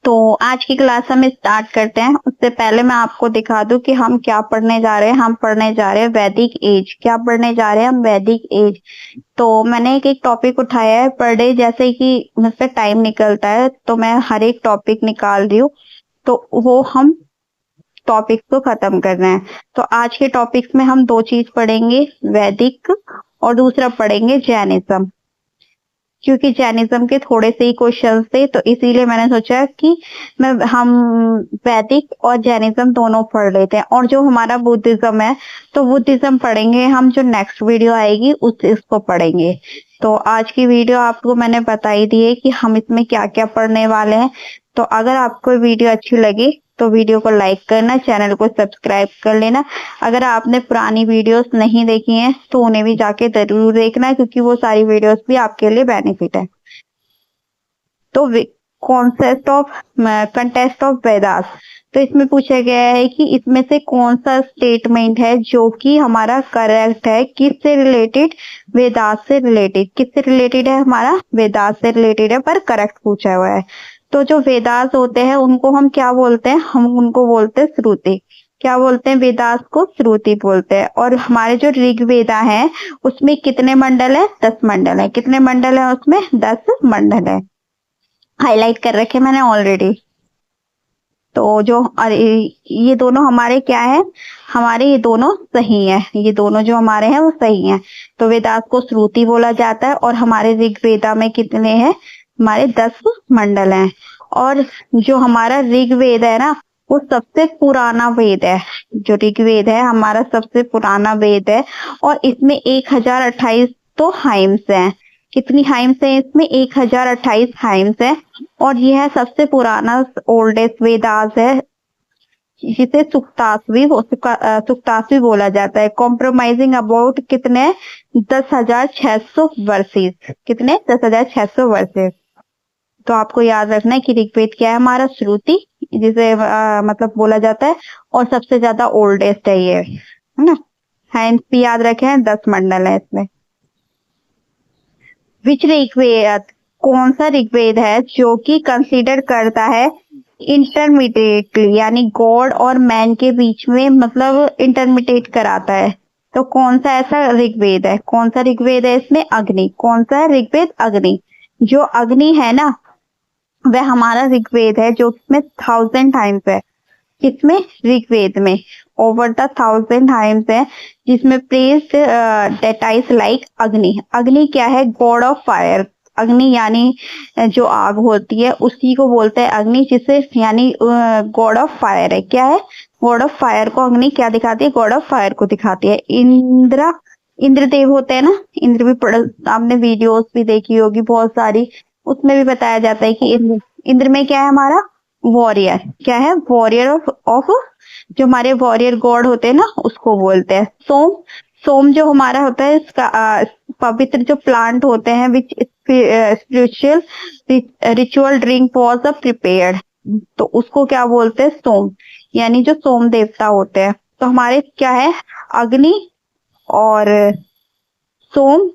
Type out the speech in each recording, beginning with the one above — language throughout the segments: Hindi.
तो आज की क्लास हम स्टार्ट करते हैं। उससे पहले मैं आपको दिखा दूं कि हम क्या पढ़ने जा रहे हैं। हम पढ़ने जा रहे हैं वैदिक एज। क्या पढ़ने जा रहे हैं हम? वैदिक एज। तो मैंने एक टॉपिक उठाया है पर डे, जैसे कि मुझसे टाइम निकलता है तो मैं हर एक टॉपिक निकाल रही हूँ, तो वो हम टॉपिक को खत्म कर रहे हैं। तो आज के टॉपिक्स में हम दो चीज पढ़ेंगे, वैदिक और दूसरा पढ़ेंगे जैनिज्म। क्योंकि जैनिज्म के थोड़े से ही क्वेश्चन थे तो इसीलिए मैंने सोचा कि हम वैदिक और जैनिज्म दोनों पढ़ लेते हैं। और जो हमारा बुद्धिज्म है तो बुद्धिज्म पढ़ेंगे हम, जो नेक्स्ट वीडियो आएगी इसको पढ़ेंगे। तो आज की वीडियो आपको मैंने बता ही दी है कि हम इसमें क्या क्या पढ़ने वाले हैं। तो अगर आपको वीडियो अच्छी लगी तो वीडियो को लाइक करना, चैनल को सब्सक्राइब कर लेना। अगर आपने पुरानी वीडियोस नहीं देखी हैं तो उन्हें भी जाके जरूर देखना, क्योंकि वो सारी वीडियोस भी आपके लिए बेनिफिट है। तो concept of contest of Vedas, तो इसमें पूछा गया है कि इसमें से कौन सा स्टेटमेंट है जो कि हमारा करेक्ट है, किससे रिलेटेड? वेदास से रिलेटेड। किससे रिलेटेड है? हमारा वेदास से रिलेटेड है, पर करेक्ट पूछा हुआ है। तो जो वेदास होते हैं उनको हम क्या बोलते हैं? हम उनको बोलते हैं श्रुति। क्या बोलते हैं? वेदास को श्रुति बोलते हैं। और हमारे जो ऋग्वेदा है उसमें कितने मंडल है? 10 मंडल है। कितने मंडल है उसमें? 10 मंडल है। हाईलाइट कर रखे मैंने ऑलरेडी। तो जो ये दोनों हमारे क्या है? हमारे ये दोनों सही है। ये दोनों जो हमारे हैं वो सही हैं। तो वेदास को श्रुति बोला जाता है। और हमारे ऋग्वेदा में कितने हैं? हमारे 10 मंडल हैं। और जो हमारा ऋग्वेद है ना, वो सबसे पुराना वेद है। जो ऋग्वेद है हमारा सबसे पुराना वेद है। और इसमें 1028 तो हाइम्स हैं। कितनी हाइम्स है इसमें? 1028 हाइम्स है। और यह है सबसे पुराना ओल्डेस्ट वेदास है, जिसे सुक्तासवी बोला जाता है। कॉम्प्रोमाइजिंग अबाउट कितने? 10,600 वर्सेस। कितने? 10,600 वर्सेस। तो आपको याद रखना है कि ऋग्वेद क्या है? हमारा श्रुति, जिसे मतलब बोला जाता है, और सबसे ज्यादा ओल्डेस्ट है ये, है ना। हाइम्स भी याद रखे हैं, 10 मंडल है इसमें। विच ऋग्वेद, कौन सा ऋग्वेद है जो कि कंसीडर करता है इंटरमीडिएटली, यानी गॉड और मैन के बीच में, मतलब इंटरमीडिएट कराता है। तो कौन सा ऐसा ऋग्वेद है? कौन सा ऋग्वेद है इसमें? अग्नि। कौन सा है? ऋग्वेद अग्नि। जो अग्नि है ना, वह हमारा ऋग्वेद है, जो इसमें 1000 टाइम्स है। किसमें? ऋग्वेद में ओवर द 1000 टाइम्स है, जिसमें प्रेज डेटाइज लाइक अग्नि। अग्नि क्या है? God of fire. अग्नि यानी जो आग होती है उसी को बोलते हैं अग्नि, जिसे यानी गॉड ऑफ फायर है। क्या है? गॉड ऑफ फायर को अग्नि क्या दिखाती है? गॉड ऑफ फायर को दिखाती है। इंद्रदेव होते हैं ना, इंद्र भी आपने वीडियोस भी देखी होगी बहुत सारी, उसमें भी बताया जाता है कि इंद्र में क्या है? हमारा वॉरियर। क्या है? वॉरियर ऑफ जो हमारे वॉरियर गॉड होते हैं ना, उसको बोलते हैं सोम। सोम जो हमारा होता है इसका पवित्र जो प्लांट होते हैं, which spiritual ritual drink was prepared, तो उसको क्या बोलते हैं? सोम, यानी जो सोम देवता होते हैं। तो हमारे क्या है? अग्नि और सोम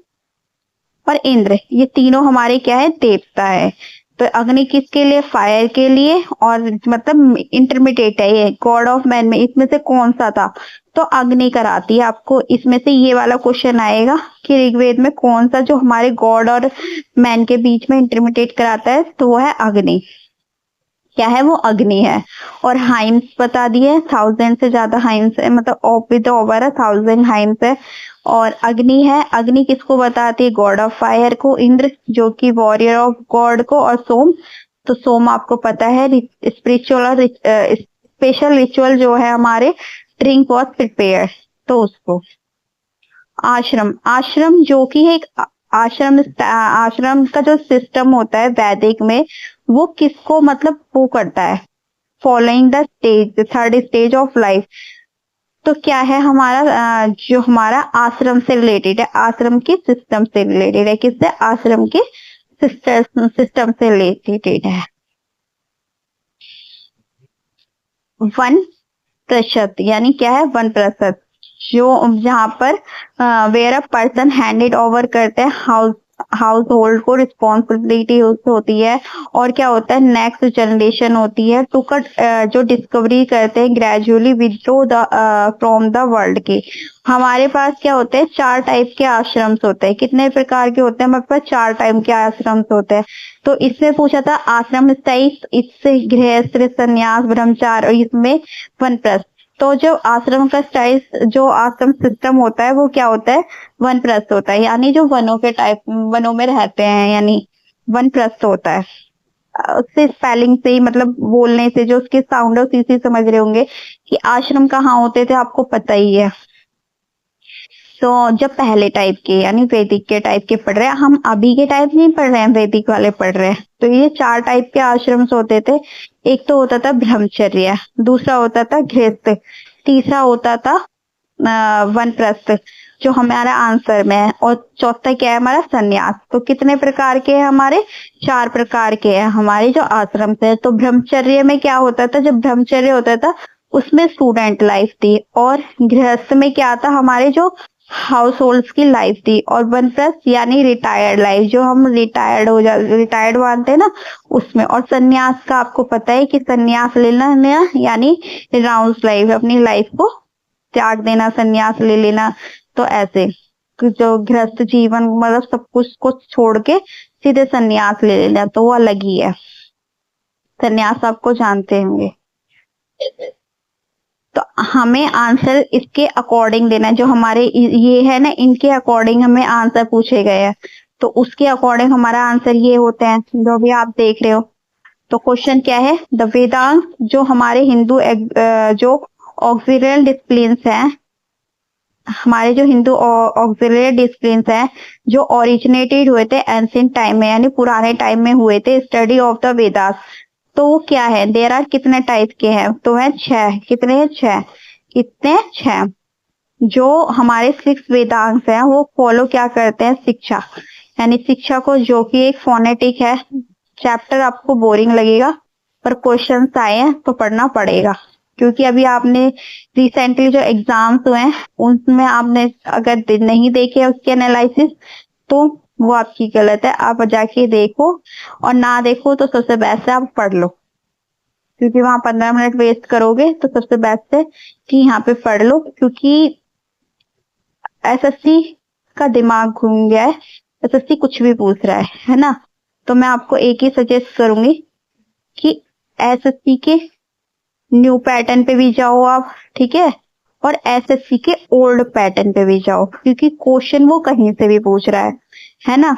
और इंद्र, ये तीनों हमारे क्या है? देवता है। तो अग्नि किसके लिए? फायर के लिए। और मतलब इंटरमीडिएट है ये, गॉड ऑफ मैन में इसमें से कौन सा था? तो अग्नि कराती है। आपको इसमें से ये वाला क्वेश्चन आएगा कि ऋग्वेद में कौन सा जो हमारे गॉड और मैन के बीच में इंटरमीडिएट कराता है, तो वो है अग्नि। क्या है? वो अग्नि है। और हाइम्स बता दिए, 1000 से ज्यादा हाइम्स है, मतलब विद ओवर 1000 हाइम्स है। और अग्नि है, अग्नि किसको बताती है? गॉड ऑफ फायर को। इंद्र जो कि वॉरियर ऑफ गॉड को। और सोम, तो सोम आपको पता है स्पिरिचुअल और स्पेशल रिचुअल जो है हमारे, ड्रिंक वॉज प्रिपेयर, तो उसको। आश्रम, आश्रम जो कि एक आश्रम का जो सिस्टम होता है वैदिक में, वो किसको मतलब वो करता है? Following the stage, third stage of life. तो क्या है हमारा जो हमारा आश्रम से रिलेटेड है, आश्रम के सिस्टम से रिलेटेड है। किससे? आश्रम के सिस्टम से रिलेटेड है। 1% यानी क्या है? 1%, जो जहां पर where a person handed over करते हैं हाउस हाउस होल्ड को रिस्पॉन्सिबिलिटी होती है। और क्या होता है, नेक्स्ट जनरेशन होती है टू कट, जो डिस्कवरी करते हैं gradually withdraw the from the world के। हमारे पास क्या होते हैं, 4 टाइप के आश्रम्स होते हैं। कितने प्रकार के होते हैं हमारे पास, 4 टाइप के आश्रम्स होते हैं। तो इसमें पूछा था आश्रम टाइप, इससे गृहस्थ, संन्यास, ब्रह्मचार्य, और इसमें वनप्रस्थ। तो जो आश्रम का स्टाइल, जो आश्रम सिस्टम होता है वो क्या होता है, वनप्रस्थ होता है, यानी जो वनों के टाइप, वनों में रहते हैं, यानी वनप्रस्थ होता है। उससे स्पेलिंग से ही, मतलब बोलने से जो उसके साउंड है उसी से समझ रहे होंगे कि आश्रम कहाँ होते थे, आपको पता ही है। तो जब पहले टाइप के यानी वैदिक के टाइप के पढ़ रहे हैं, हम अभी के टाइप नहीं पढ़ रहे हैं, वैदिक वाले पढ़ रहे हैं। तो ये 4 टाइप के आश्रम्स होते थे। एक तो होता था ब्रह्मचर्य, दूसरा होता था गृहस्थ, तीसरा होता था वनप्रस्थ, जो हमारा आंसर में है, और चौथा क्या है हमारा, संन्यास। तो कितने प्रकार के हैं हमारे, 4 प्रकार के हैं हमारे जो आश्रम है। तो ब्रह्मचर्य में क्या होता था, जब ब्रह्मचर्य होता था उसमें स्टूडेंट लाइफ थी, और गृहस्थ में क्या था, हमारे जो हाउस होल्ड की लाइफ थी, और वनप्रस्थ यानी रिटायर्ड लाइफ, जो हम रिटायर्ड मानते हैं ना, उसमें। और संन्यास का आपको पता है कि संन्यास लेना यानी राउंड लाइफ, अपनी लाइफ को त्याग देना, संन्यास ले लेना। तो ऐसे जो गृहस्थ जीवन, मतलब सब कुछ को छोड़ के सीधे संन्यास ले लेना, तो वो अलग ही है। संन्यास आपको जानते होंगे। तो हमें आंसर इसके अकॉर्डिंग देना है, जो हमारे ये है ना, इनके अकॉर्डिंग हमें आंसर पूछे गए हैं। तो उसके अकॉर्डिंग हमारा आंसर ये होते हैं जो भी आप देख रहे हो। तो क्वेश्चन क्या है, द वेदांत जो हमारे हिंदू जो ऑक्सिलरी डिसिप्लिन्स हैं, हमारे जो हिंदू ऑक्सिलरी डिसिप्लिन्स हैं, जो ओरिजिनेटेड हुए थे एंशिएंट टाइम में, यानी पुराने टाइम में हुए थे, स्टडी ऑफ द वेदास। तो वो क्या है, देयर आर कितने टाइप के हैं, तो है 6। कितने हैं, 6। कितने, 6। जो हमारे 6 वेदांत हैं वो फॉलो क्या करते हैं, शिक्षा, यानी शिक्षा को, जो कि एक फोनेटिक है। चैप्टर आपको बोरिंग लगेगा, पर क्वेश्चंस आए हैं तो पढ़ना पड़ेगा, क्योंकि अभी आपने रिसेंटली जो एग्जाम्स हुए हैं उनमें आपने अगर नहीं देखे उसके एनालिसिस, तो वो आपकी गलत है। आप जाके देखो, और ना देखो तो सबसे बेस्ट है आप पढ़ लो, क्योंकि वहां 15 मिनट वेस्ट करोगे। तो सबसे बेस्ट है कि यहाँ पे पढ़ लो, क्योंकि एसएससी का दिमाग घूम गया है, एसएससी कुछ भी पूछ रहा है ना। तो मैं आपको एक ही सजेस्ट करूंगी कि एसएससी के न्यू पैटर्न पे भी जाओ आप, ठीक है, और एसएससी के ओल्ड पैटर्न पे भी जाओ, क्योंकि क्वेश्चन वो कहीं से भी पूछ रहा है ना।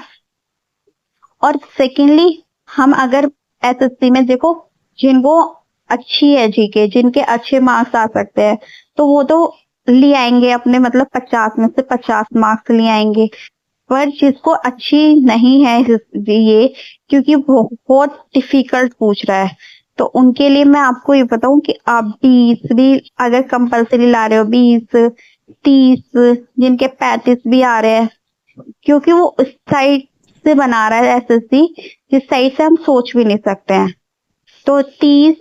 और सेकेंडली, हम अगर एसएससी में देखो, जिनको अच्छी है जीके, जिनके अच्छे मार्क्स आ सकते हैं, तो वो तो ले आएंगे अपने, मतलब 50 में से 50 मार्क्स ले आएंगे। पर जिसको अच्छी नहीं है ये, क्योंकि बहुत डिफिकल्ट पूछ रहा है, तो उनके लिए मैं आपको ये बताऊं कि आप 20 भी अगर कंपलसरी ला रहे हो, 20, 30, जिनके 35 भी आ रहे हैं, क्योंकि वो उस साइड से बना रहा है एसएससी, जिस साइड से हम सोच भी नहीं सकते हैं। तो 30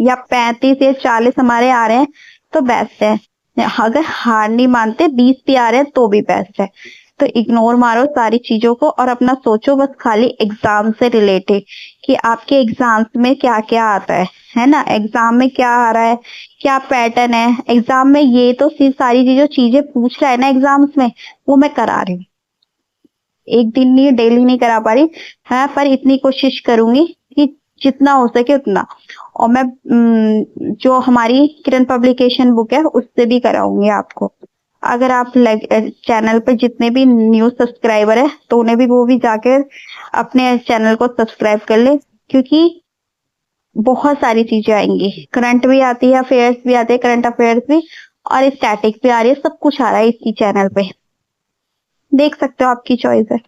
या 35 या 40 हमारे आ रहे हैं तो बेस्ट है। अगर हार नहीं मानते, 20 भी आ रहे हैं तो भी बेस्ट है। तो इग्नोर मारो सारी चीजों को और अपना सोचो बस खाली एग्जाम से रिलेटेड, कि आपके एग्जाम्स में क्या क्या आता है ना, एग्जाम में क्या आ रहा है, क्या पैटर्न है एग्जाम में। ये तो सिर्फ सारी जो चीजें पूछ रहा है ना एग्जाम्स में, वो मैं करा रही हूँ। एक दिन नहीं, डेली नहीं करा पा रही है, पर इतनी कोशिश करूंगी कि जितना हो सके उतना। और मैं जो हमारी किरण पब्लिकेशन बुक है उससे भी कराऊंगी आपको। अगर आप चैनल पे जितने भी न्यू सब्सक्राइबर है तो उन्हें भी, वो भी जाकर अपने चैनल को सब्सक्राइब कर ले, क्योंकि बहुत सारी चीजें आएंगी। करंट भी आती है, अफेयर्स भी आते हैं, करंट अफेयर्स भी, और स्टैटिक भी आ रही है, सब कुछ आ रहा है इसी चैनल पे, देख सकते हो, आपकी चॉइस है।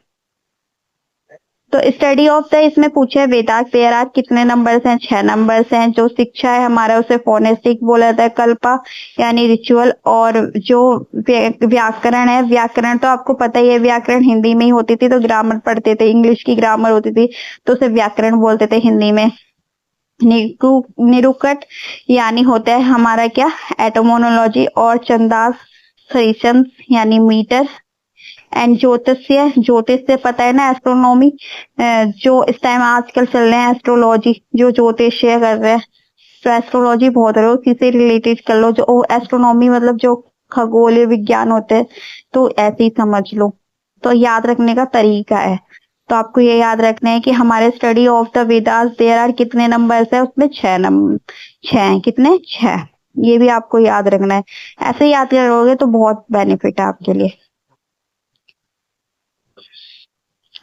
तो स्टडी ऑफ द इसमें पूछे वेदांत देयर आर कितने नंबर्स हैं, 6 नंबर्स हैं। जो शिक्षा है हमारा उसे फोनेटिक बोला जाता है, कल्पा यानी रिचुअल, और जो व्याकरण है, व्याकरण तो आपको पता ही है, व्याकरण हिंदी में ही होती थी, तो ग्रामर पढ़ते थे, इंग्लिश की ग्रामर होती थी तो उसे व्याकरण बोलते थे हिंदी में। निरूकट यानी होता है हमारा क्या, एटोमोनोलॉजी, और चंदास सरीचंद यानी मीटर, एंड ज्योतिष्य, ज्योतिष से पता है ना एस्ट्रोनॉमी, जो इस टाइम आजकल चल रहे हैं एस्ट्रोलॉजी, जो ज्योतिष्य कर रहे हैं, तो एस्ट्रोलॉजी बहुत है, उसी से रिलेटेड कर लो। जो एस्ट्रोनॉमी मतलब जो खगोलीय विज्ञान होते हैं, तो ऐसे ही समझ लो। तो याद रखने का तरीका है, तो आपको ये याद रखना है कि हमारे study of the Vedas there are कितने नंबर्स है, उसमें 6 6 कितने 6, ये भी आपको याद रखना है। ऐसे याद करोगे तो बहुत बेनिफिट है आपके लिए।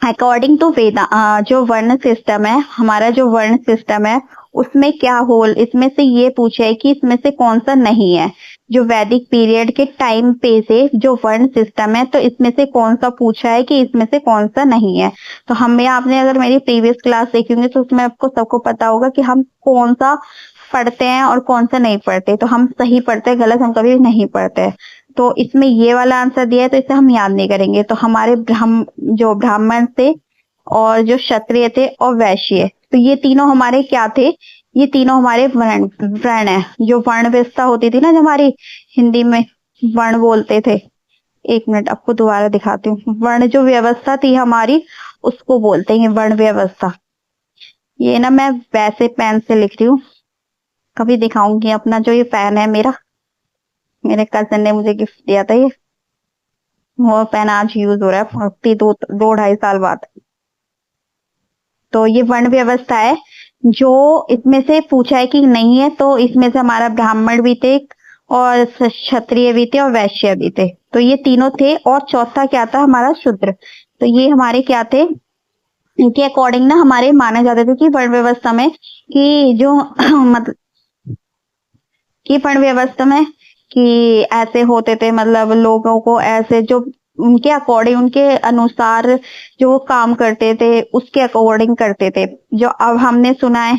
अकॉर्डिंग टू वेदा, जो वर्ण सिस्टम है हमारा, जो वर्ण सिस्टम है उसमें क्या होल, इसमें से ये पूछा है कि इसमें से कौन सा नहीं है। जो वैदिक पीरियड के टाइम पे से जो वर्ण सिस्टम है, तो इसमें से कौन सा पूछा है कि इसमें से कौन सा नहीं है। तो हमें, आपने अगर मेरी प्रीवियस क्लास देखी होंगी तो उसमें आपको सबको पता होगा कि हम कौन सा पढ़ते हैं और कौन सा नहीं पढ़ते। तो हम सही पढ़ते हैं, गलत हम कभी नहीं पढ़ते। तो इसमें ये वाला आंसर दिया है तो इसे हम याद नहीं करेंगे। तो हमारे जो ब्राह्मण थे और जो क्षत्रिय थे और वैश्य, तो ये तीनों हमारे क्या थे, ये तीनों हमारे वर्ण है। जो वर्ण व्यवस्था होती थी ना, जो हमारी हिंदी में वर्ण बोलते थे, एक मिनट आपको दोबारा दिखाती हूँ। वर्ण जो व्यवस्था थी हमारी, उसको बोलते हैं वर्ण व्यवस्था। ये ना मैं वैसे पेन से लिख रही हूँ, कभी दिखाऊंगी अपना जो ये पेन है मेरा, मेरे कजन ने मुझे गिफ्ट दिया था ये, वो पेन आज यूज हो रहा है 2-2.5 साल बाद। तो ये वर्ण व्यवस्था है, जो इसमें से पूछा है कि नहीं है, तो इसमें से हमारा ब्राह्मण भी थे और क्षत्रिय भी थे और वैश्य भी थे, तो ये तीनों थे। और चौथा क्या था हमारा, शूद्र। तो ये हमारे क्या थे, इनके अकॉर्डिंग ना हमारे माने जाते थे कि वर्ण व्यवस्था में कि जो मतलब कि वर्ण व्यवस्था में कि ऐसे होते थे, मतलब लोगों को ऐसे जो उनके अकॉर्डिंग, उनके अनुसार जो वो काम करते थे उसके अकॉर्डिंग करते थे। जो अब हमने सुना है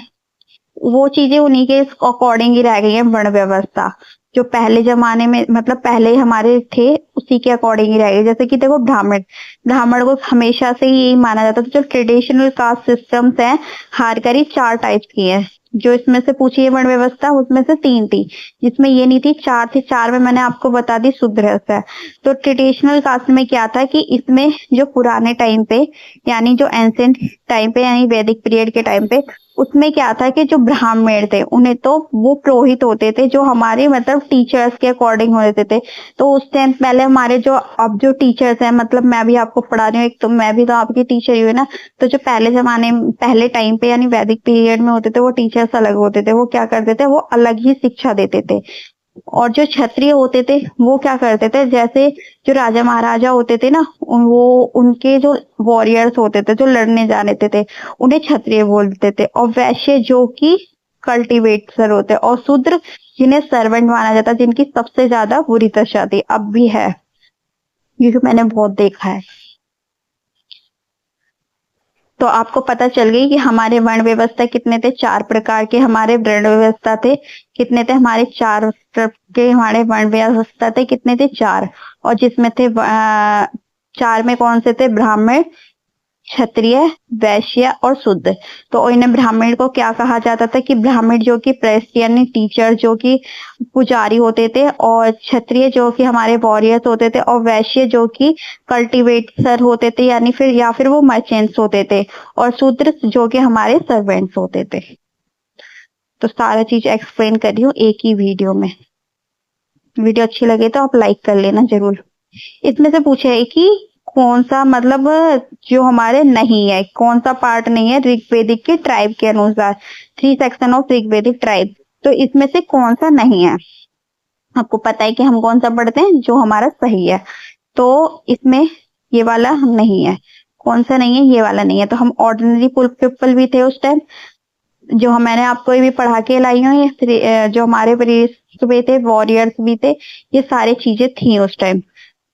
वो चीजें उन्हीं के अकॉर्डिंग ही रह गई है। वर्ण व्यवस्था जो पहले जमाने में, मतलब पहले हमारे थे, उसी के अकॉर्डिंग ही रह गई। जैसे कि देखो ब्राह्मण, ब्राह्मण को हमेशा से यही माना जाता था। जो ट्रेडिशनल कास्ट सिस्टम्स हैं हर करीब 4 टाइप्स की है। जो इसमें से पूछी है वर्ण व्यवस्था, उसमें से 3 थी, जिसमें ये नहीं थी 4 थी। 4 में मैंने आपको बता दी शूद्र है। तो ट्रेडिशनल कास्ट में क्या था कि इसमें जो पुराने टाइम पे, यानी जो एंशिएंट टाइम पे, यानी वैदिक पीरियड के टाइम पे, उसमें क्या था कि जो ब्राह्मण थे उन्हें तो वो पुरोहित होते थे, जो हमारे मतलब टीचर्स के अकॉर्डिंग होते थे। तो उस टाइम पहले हमारे जो अब जो टीचर्स हैं, मतलब मैं भी आपको पढ़ा रही हूँ, एक तो मैं भी तो आपकी टीचर ही हूँ ना। तो जो पहले जमाने, पहले टाइम पे यानी वैदिक पीरियड में होते थे, वो टीचर्स अलग होते थे। वो क्या करते थे, वो अलग ही शिक्षा देते थे। और जो क्षत्रिय होते थे वो क्या करते थे, जैसे जो राजा महाराजा होते थे ना, वो उनके जो वॉरियर्स होते थे, जो लड़ने जाने थे, उन्हें क्षत्रिय बोलते थे। और वैश्य जो कि कल्टीवेटर होते, और शूद्र जिन्हें सर्वेंट माना जाता, जिनकी सबसे ज्यादा बुरी दशा थी, अब भी है, ये जो मैंने बहुत देखा है। तो आपको पता चल गई कि हमारे वर्ण व्यवस्था कितने थे, 4 प्रकार के हमारे वर्ण व्यवस्था थे। कितने थे हमारे, 4 के हमारे वर्ण व्यवस्था थे, कितने थे 4। और जिसमें थे 4 में कौन से थे, ब्राह्मण, क्षत्रिय, वैश्य और शूद्र। तो इन्हें ब्राह्मण को क्या कहा जाता था कि ब्राह्मण जो कि प्रेस्ट यानी टीचर, जो कि पुजारी होते थे, और क्षत्रिय जो कि हमारे वॉरियर्स होते थे, और वैश्य जो कि कल्टीवेटर होते थे, यानी फिर या फिर वो मर्चेंट्स होते थे, और शूद्र जो कि हमारे सर्वेंट्स होते थे। तो सारा चीज एक्सप्लेन कर रही हूँ एक ही वीडियो में। वीडियो अच्छी लगे तो आप लाइक कर लेना जरूर। इसमें से पूछा है कि कौन सा, मतलब जो हमारे नहीं है, कौन सा पार्ट नहीं है ऋग्वेदिक के ट्राइब के अनुसार, 3 सेक्शन ऑफ ऋग्वेदिक ट्राइब। तो इसमें से कौन सा नहीं है, आपको पता है कि हम कौन सा पढ़ते हैं, जो हमारा सही है। तो इसमें ये वाला हम नहीं है, कौन सा नहीं है, ये वाला नहीं है। तो हम ऑर्डिनरी पीपल भी थे उस टाइम, जो मैंने आपको भी पढ़ा के लाई हूँ, ये जो हमारे प्रीस्ट भी थे, वॉरियर्स भी थे, ये सारी चीजें थी उस टाइम।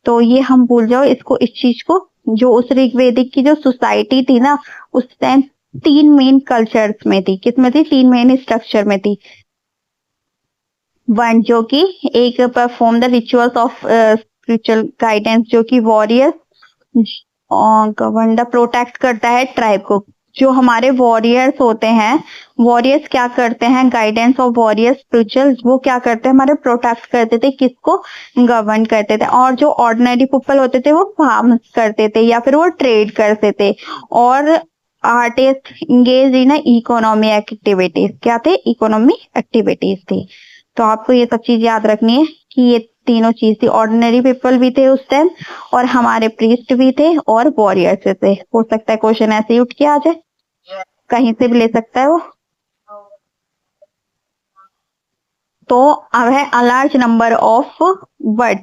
तो ये हम भूल जाओ इसको, इस चीज को। जो उस ऋग्वेदिक की जो सोसाइटी थी ना, उस टाइम 3 मेन कल्चर्स में थी। किसमें थी, 3 मेन स्ट्रक्चर में थी। 1 जो कि एक perform the rituals of spiritual guidance, जो कि वॉरियर, और गवर्न द प्रोटेक्ट करता है ट्राइब को, जो हमारे वॉरियर्स होते हैं, वॉरियर्स क्या करते हैं, गाइडेंस ऑफ वॉरियर्स स्पिरिचुअल, वो क्या करते हैं, हमारे प्रोटेक्ट करते थे, किसको, गवर्न करते थे। और जो ऑर्डिनरी पीपल होते थे वो फार्म करते थे या फिर वो ट्रेड करते थे। और artist engage in economy activities, क्या थे, इकोनॉमी एक्टिविटीज थी। तो आपको ये सब चीज याद रखनी है कि ये तीनों चीज थी, ऑर्डिनरी पीपल भी थे उस टाइम, और हमारे प्रीस्ट भी थे, और वॉरियर्स थे। हो सकता है क्वेश्चन ऐसे ही उठ के आ जाए, कहीं से भी ले सकता है वो। तो अब है a large number of word,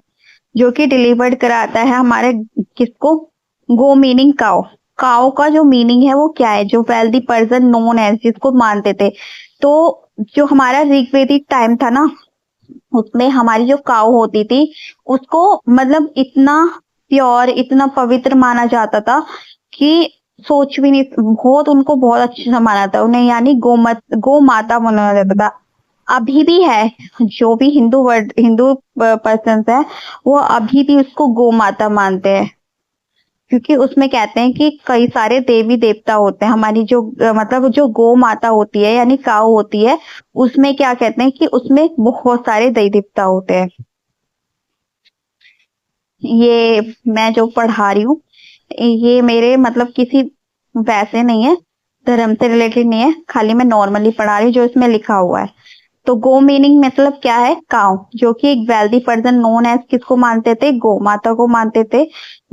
जो कि डिलीवर्ड कराता है हमारे किसको, गो मीनिंग काउ। काउ का जो मीनिंग है वो क्या है, जो वेल्दी पर्सन नोन है, जिसको मानते थे। तो जो हमारा ऋग्वेदिक टाइम था ना, उसमें हमारी जो काउ होती थी उसको मतलब इतना प्योर, इतना पवित्र माना जाता था कि सोच भी नहीं, बहुत उनको बहुत अच्छा माना था उन्हें, यानी गो माता माना जाता था। अभी भी है, जो भी हिंदू पर्सन है वो अभी भी उसको गो माता मानते हैं, क्योंकि उसमें कहते हैं कि कई सारे देवी देवता होते हैं। हमारी जो मतलब जो गौ माता होती है यानी काऊ होती है, उसमें क्या कहते हैं कि उसमें बहुत सारे देवी देवता होते हैं। ये मैं जो पढ़ा रही हूँ, ये मेरे मतलब किसी वैसे नहीं है, धर्म से रिलेटेड नहीं है, खाली मैं नॉर्मली पढ़ा रही हूँ जो इसमें लिखा हुआ है। तो गो मीनिंग मतलब क्या है, काउ, जो कि एक वेल्दी पर्सन नोन एज किसको मानते थे, गौ माता को मानते थे।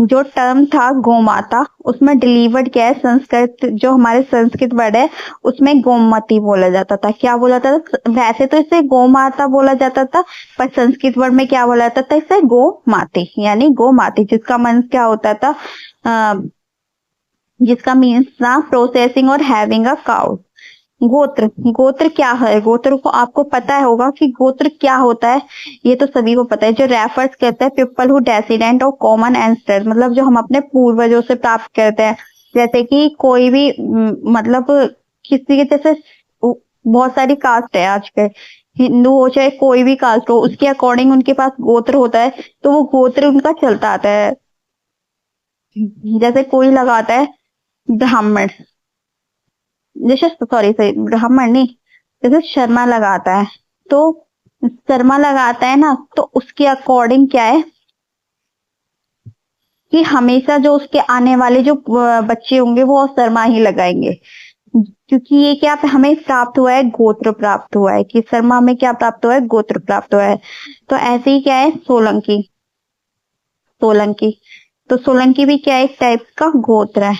जो टर्म था गौ माता, उसमें डिलीवर्ड क्या है, संस्कृत जो हमारे संस्कृत वर्ड है उसमें गोमती बोला जाता था। क्या बोला जाता था, वैसे तो इसे गौ माता बोला जाता था, पर संस्कृत वर्ड में क्या बोला जाता था, इसे गो माती, यानी गो माती, जिसका मन क्या होता था, जिसका मीन्स था प्रोसेसिंग और हैविंग अ काउ। गोत्र, गोत्र क्या है, गोत्र को आपको पता होगा कि गोत्र क्या होता है, ये तो सभी को पता है। जो रेफर्स करता है people who descendant of common ancestor, मतलब जो हम अपने पूर्वजों से प्राप्त करते हैं। जैसे कि कोई भी मतलब किसी के जैसे बहुत सारी कास्ट है आजकल, हिंदू हो चाहे कोई भी कास्ट हो, उसके अकॉर्डिंग उनके पास गोत्र होता है, तो वो गोत्र उनका चलता आता है। जैसे कोई लगाता है ब्राह्मण, जैसे सॉरी सॉरी ब्राह्मण नहीं, जैसे शर्मा लगाता है, तो शर्मा लगाता है ना, तो उसके अकॉर्डिंग क्या है कि हमेशा जो उसके आने वाले जो बच्चे होंगे वो शर्मा ही लगाएंगे, क्योंकि ये क्या हमें प्राप्त हुआ है, गोत्र प्राप्त हुआ है, कि शर्मा में क्या प्राप्त हुआ है, गोत्र प्राप्त हुआ है। तो ऐसे ही क्या है, सोलंकी, सोलंकी, तो सोलंकी भी क्या है, एक टाइप का गोत्र है।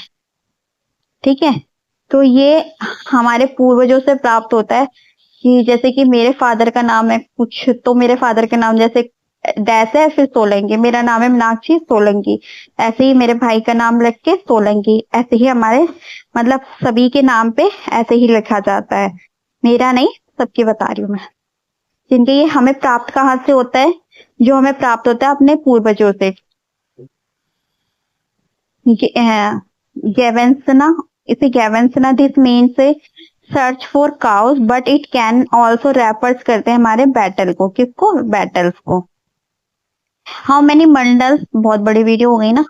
ठीक है, तो ये हमारे पूर्वजों से प्राप्त होता है, कि जैसे कि मेरे फादर का नाम है कुछ, तो मेरे फादर का नाम जैसे डैश है, फिर सोलंकी, मेरा नाम है मीनाक्षी सोलंकी, ऐसे ही मेरे भाई का नाम रख के सोलंकी, ऐसे ही हमारे मतलब सभी के नाम पे ऐसे ही लिखा जाता है। मेरा नहीं, सबके बता रही हूँ मैं, जिनके ये हमें प्राप्त कहाँ से होता है, जो हमें प्राप्त होता है अपने पूर्वजों से। गैवेंसना, इसे गैवेंसना this means search for cows, but it can also refers करते हैं हमारे बैटल को, किसको, बैटल्स को। हाउ मेनी मंडल्स, बहुत बड़ी वीडियो हो गई ना,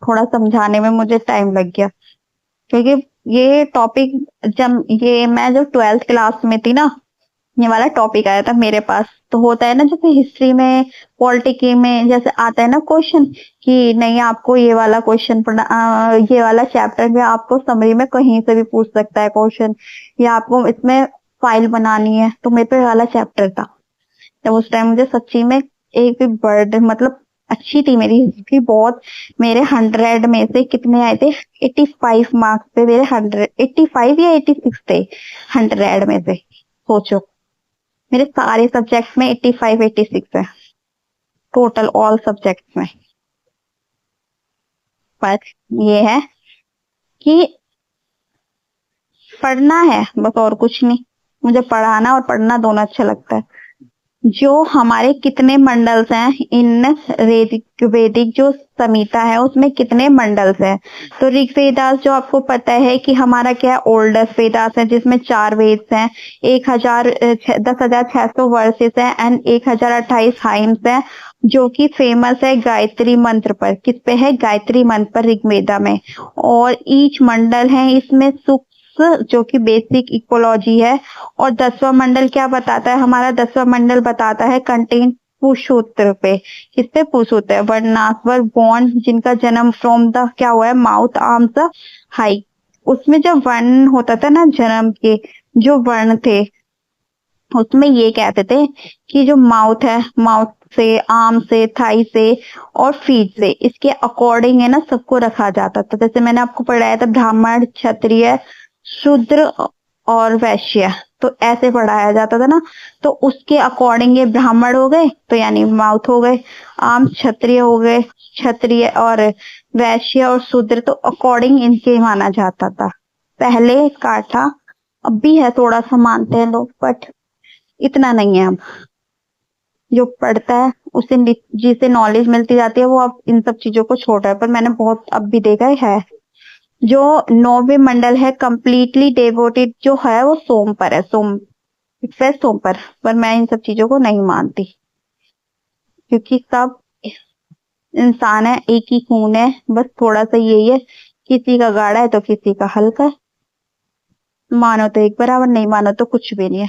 थोड़ा समझाने में मुझे टाइम लग गया, क्योंकि ये टॉपिक जब ये मैं जब 12th क्लास में थी ना, ये वाला टॉपिक आया था मेरे पास। तो होता है ना जैसे हिस्ट्री में, पॉलिटिक्स में जैसे आता है ना क्वेश्चन, कि नहीं आपको ये वाला क्वेश्चन पढ़ना, ये वाला चैप्टर में आपको समरी में कहीं से भी पूछ सकता है क्वेश्चन, या आपको इसमें फाइल बनानी है, तो मेरे पे ये वाला चैप्टर था। जब उस टाइम मुझे सच्ची में एक भी वर्ड मतलब अच्छी थी मेरी हिस्ट्री बहुत, मेरे 100 में से कितने आए थे, 85 मार्क्स पे मेरे, 185 या 86 थे 100 में से, सोचो। मेरे सारे सब्जेक्ट में 85 86 है, टोटल ऑल सब्जेक्ट में। पर ये है कि पढ़ना है बस, और कुछ नहीं। मुझे पढ़ाना और पढ़ना दोनों अच्छा लगता है। जो हमारे कितने मंडल्स हैं इन ऋग्वेदिक जो संहिता है उसमें कितने मंडल्स हैं? तो ऋग्वेदास जो आपको पता है कि हमारा क्या ओल्डेस्ट वेदास है जिसमें 4 वेद हैं, 10,600 वर्सेस हैं एंड 1,028 हाइम्स हैं, जो कि फेमस है गायत्री मंत्र पर। किस पे है? गायत्री मंत्र पर ऋग्वेदा में। और ईच मंडल है इसमें सुक्स जो कि बेसिक इकोलॉजी है। और 10वां मंडल क्या बताता है? हमारा 10वां मंडल बताता है कंटेन पुरुषोत्तर पे। किस पे? पुरुषोत्तर वर्णाश्वर बॉन्ड जिनका जन्म फ्रॉम द क्या हुआ है? Mouth arms high. उसमें जब वर्ण होता था ना जन्म के जो वर्ण थे उसमें ये कहते थे कि जो माउथ है, माउथ से, आर्म से, थाई से और फीट से, इसके अकॉर्डिंग है ना सबको रखा जाता था। जैसे मैंने आपको पढ़ाया था ब्राह्मण, क्षत्रिय, शूद्र और वैश्य, तो ऐसे पढ़ाया जाता था ना। तो उसके अकॉर्डिंग ये ब्राह्मण हो गए तो यानी माउथ हो गए, आम क्षत्रिय हो गए, क्षत्रिय और वैश्य और शूद्र तो अकॉर्डिंग इनके माना जाता था। पहले का था, अब भी है, थोड़ा सा मानते हैं लोग बट इतना नहीं है। अब जो पढ़ता है उसे जिसे नॉलेज मिलती जाती है वो अब इन सब चीजों को छोड़ रहा है, पर मैंने बहुत अब भी देखा है। जो 9वें मंडल है कंप्लीटली डेवोटेड जो है वो सोम पर है, सोम सोम पर मैं इन सब चीजों को नहीं मानती क्योंकि सब इंसान है, एक ही खून है, बस थोड़ा सा यही है किसी का गाढ़ा है तो किसी का हल्का है। मानो तो एक बराबर, नहीं मानो तो कुछ भी नहीं है।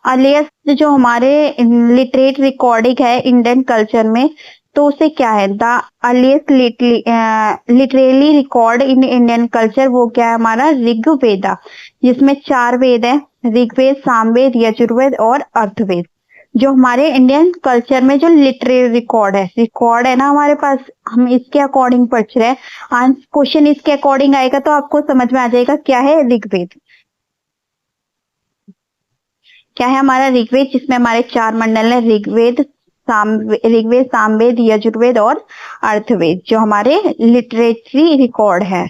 अर्लीस्ट जो हमारे लिटरेट रिकॉर्डिंग है इंडियन कल्चर में, तो उसे क्या है? The earliest literally record in Indian culture, वो क्या है? हमारा ऋग्वेदा, जिसमें 4 वेद है, ऋग्वेद, सामवेद, यजुर्वेद और अर्थवेद। जो हमारे इंडियन कल्चर में जो लिटरेरी रिकॉर्ड है ना हमारे पास, हम इसके अकॉर्डिंग पढ़ रहे हैं। क्वेश्चन इसके अकॉर्डिंग आएगा तो आपको समझ में आ जाएगा क्या है ऋग्वेद। क्या है हमारा ऋग्वेद, जिसमें हमारे 4 मंडल है, ऋग्वेद, सामवेद, यजुर्वेद और अर्थवेद, जो हमारे लिटरेचरी रिकॉर्ड है।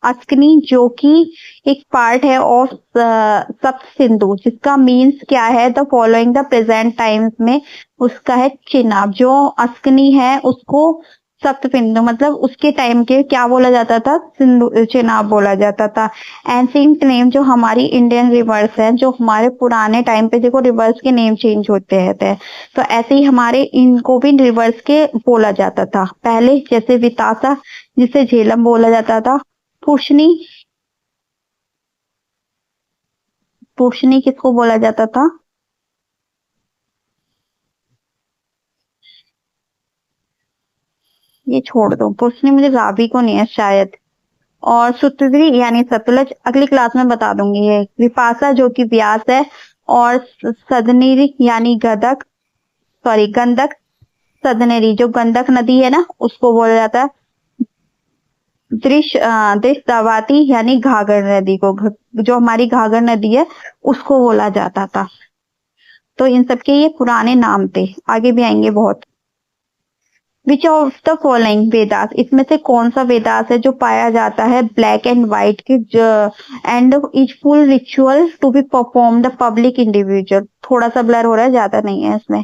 अस्कनी जो कि एक पार्ट है ऑफ सप्त सिंधु, जिसका मीन्स क्या है? The following the present times में उसका है चिनाब। जो अस्कनी है उसको सप्त सिंधु मतलब उसके टाइम के क्या बोला जाता था? सिंधु चिनाब बोला जाता था। एंशिएंट नेम जो हमारी इंडियन रिवर्स है, जो हमारे पुराने टाइम पे देखो रिवर्स के नेम चेंज होते रहते हैं, तो ऐसे ही हमारे इनको भी रिवर्स के बोला जाता था पहले। जैसे वितासा जिसे झेलम बोला जाता था, पूछनी, पूछनी किसको बोला जाता था? ये छोड़ दो, पूछनी मुझे रावी को नहीं है शायद। और सुतद्री यानी सतलज अगली क्लास में बता दूंगी। ये विपाशा जो कि व्यास है। और सदनीरी यानी गदक, सॉरी गंधक, सदनेरी जो गंधक नदी है ना उसको बोला जाता है। दृश्यवाती यानी घाघर नदी को, जो हमारी घाघर नदी है उसको बोला जाता था। तो इन सबके ये पुराने नाम थे, आगे भी आएंगे बहुत। Which of the following Vedas, इसमें से कौन सा वेदास है जो पाया जाता है ब्लैक एंड व्हाइट के and each full ritual to be perform the public individual? थोड़ा सा ब्लर हो रहा है, ज्यादा नहीं है इसमें।